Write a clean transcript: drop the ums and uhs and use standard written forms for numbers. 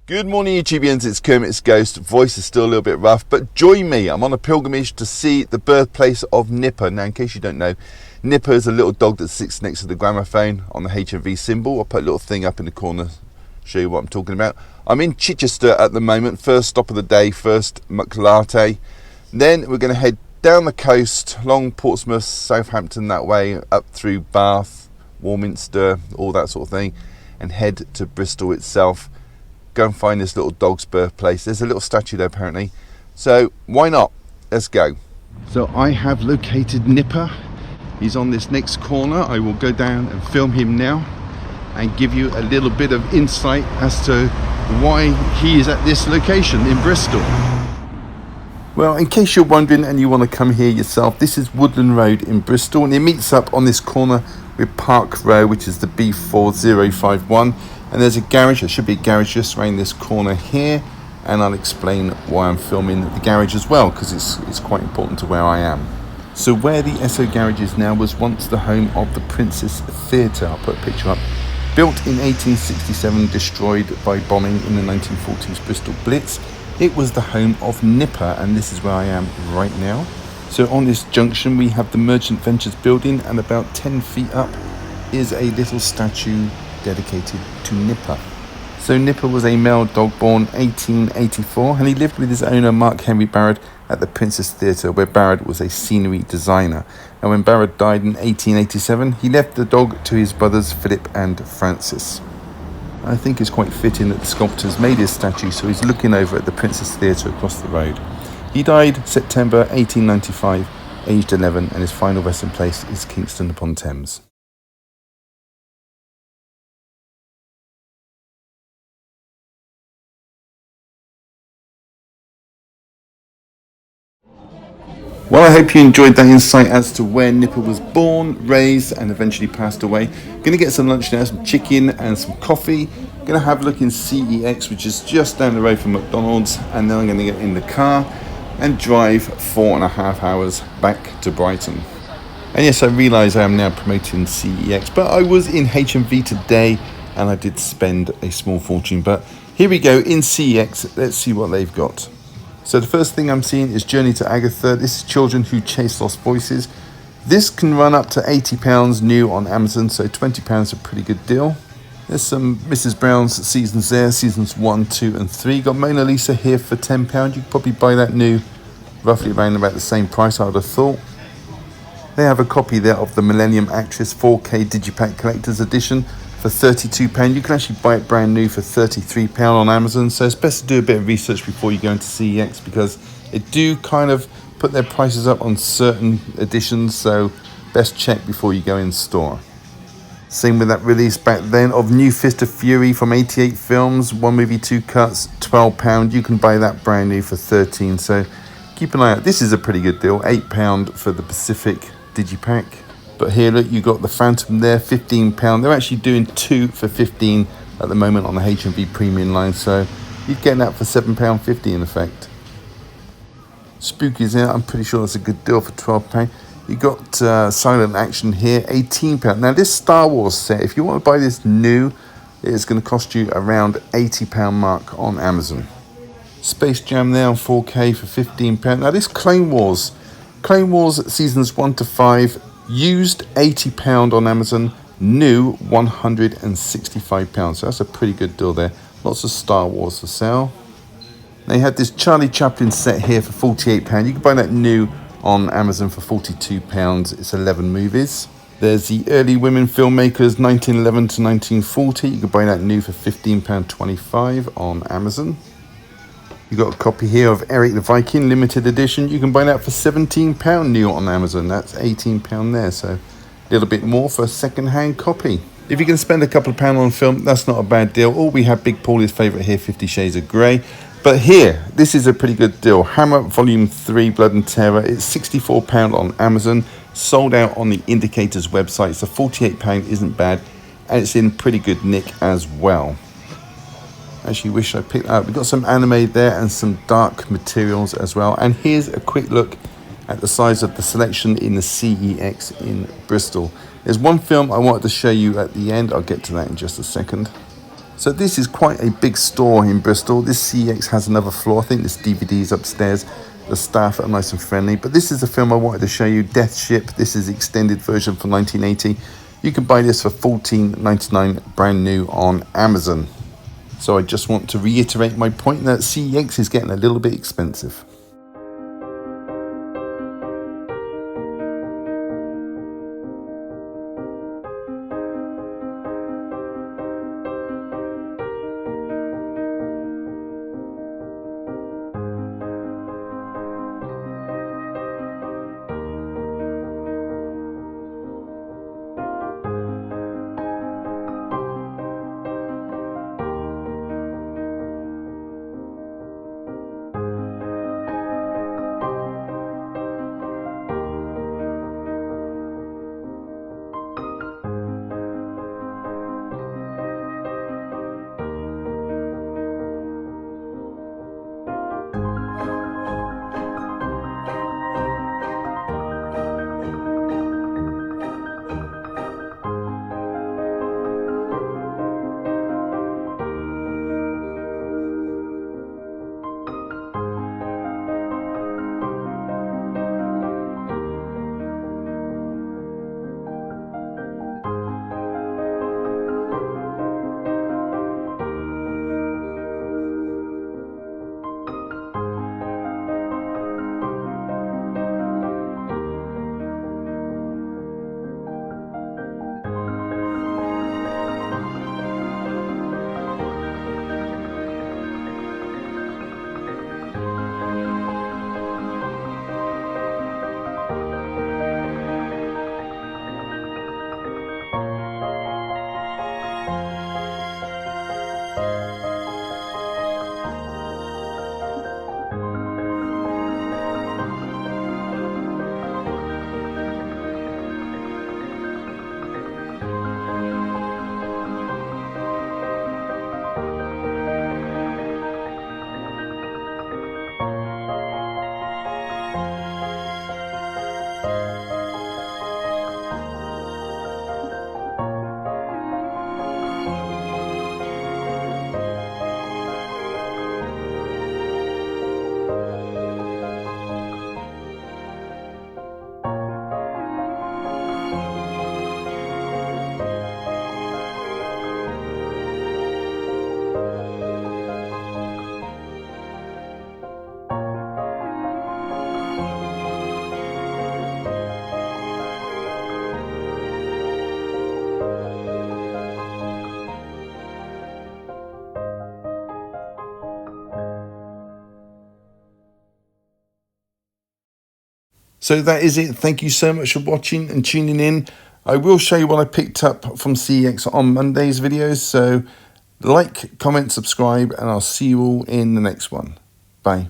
Good morning, YouTubians. It's Kermit's Ghost. Voice is still a little bit rough, but join me. I'm on a pilgrimage to see the birthplace of Nipper. Now, in case you don't know, Nipper is a little dog that sits next to the gramophone on the HMV symbol. I'll put a little thing up in the corner, show you what I'm talking about. I'm in Chichester at the moment. First stop of the day, first McLatte. Then we're going to head down the coast, along Portsmouth, Southampton that way, up through Bath, Warminster, all that sort of thing, and head to Bristol itself. Go and find this little dog's birthplace. There's a little statue there apparently, so why not? Let's go. So I have located Nipper. He's on this next corner. I will go down and film him now and give you a little bit of insight as to why he is at this location in Bristol. Well, in case you're wondering and you want to come here yourself, this is Woodland Road in Bristol, and it meets up on this corner with Park Row, which is the B4051. And there's a garage, there should be a garage just around this corner here, and I'll explain why I'm filming the garage as well, because it's quite important to where I am. So where the Esso garage is now was once the home of the Princess Theatre. I'll put a picture up. Built in 1867, destroyed by bombing in the 1940s Bristol Blitz, it was the home of Nipper, and this is where I am right now. So on this junction we have the Merchant Ventures building, and about 10 feet up is a little statue dedicated to Nipper. So Nipper was a male dog born 1884, and he lived with his owner Mark Henry Barrett at the Princess Theatre, where Barrett was a scenery designer. And when Barrett died in 1887, he left the dog to his brothers Philip and Francis. I think it's quite fitting that the sculptors made his statue so he's looking over at the Princess Theatre across the road. He died September 1895, aged 11, and his final resting place is Kingston upon Thames. Well, I hope you enjoyed that insight as to where Nipper was born, raised, and eventually passed away. Going to get some lunch now, some chicken and some coffee. Going to have a look in CEX, which is just down the road from McDonald's, and then I'm going to get in the car and drive 4.5 hours back to Brighton. And yes, I realise I am now promoting CEX, but I was in HMV today and I did spend a small fortune. But here we go in CEX. Let's see what they've got. So the first thing I'm seeing is Journey to Agatha. This is Children Who Chase Lost Voices. This can run up to £80 new on Amazon, so £20 a pretty good deal. There's some Mrs. Brown's seasons there, seasons 1, 2 and 3. Got Mona Lisa here for £10. You could probably buy that new roughly around about the same price, I would have thought. They have a copy there of the Millennium Actress 4K Digipack Collector's Edition for £32. You can actually buy it brand new for £33 on Amazon, so it's best to do a bit of research before you go into CEX, because they do kind of put their prices up on certain editions, so best check before you go in store. Same with that release back then of New Fist of Fury from 88 Films, 1 movie 2 cuts, £12. You can buy that brand new for £13, so keep an eye out. This is a pretty good deal, £8 for the Pacific Digipack. But here, look, you got the Phantom there, £15. They're actually doing 2 for £15 at the moment on the HMV premium line, so you're getting that for £7.50 in effect. Spooky's there, I'm pretty sure that's a good deal for £12. You got Silent Action here, £18. Now this Star Wars set, if you want to buy this new, it's going to cost you around £80 mark on Amazon. Space Jam there on 4K for £15. Now this Clone Wars seasons 1 to 5, used £80 on Amazon, new £165. So that's a pretty good deal there. Lots of Star Wars for sale. They had this Charlie Chaplin set here for £48. You can buy that new on Amazon for £42. It's 11 movies. There's the Early Women Filmmakers 1911 to 1940. You can buy that new for £15.25 on Amazon. You got a copy here of Eric the Viking limited edition. You can buy that for £17 new on Amazon. That's £18 there, so a little bit more for a second-hand copy. If you can spend a couple of pounds on film, that's not a bad deal. Or we have Big Paulie's favourite here, 50 Shades of Grey. But here, this is a pretty good deal. Hammer Volume 3, Blood and Terror. It's £64 on Amazon. Sold out on the Indicator's website. So £48 isn't bad. And it's in pretty good nick as well. Actually wish I picked that up. We've got some anime there and some dark materials as well. And here's a quick look at the size of the selection in the CEX in Bristol. There's one film I wanted to show you at the end. I'll get to that in just a second. So this is quite a big store in Bristol. This CEX has another floor. I think this DVD is upstairs. The staff are nice and friendly. But this is the film I wanted to show you, Death Ship. This is the extended version from 1980. You can buy this for $14.99 brand new on Amazon. So I just want to reiterate my point that CEX is getting a little bit expensive. So that is it. Thank you so much for watching and tuning in. I will show you what I picked up from CEX on Monday's videos. So like, comment, subscribe, and I'll see you all in the next one. Bye.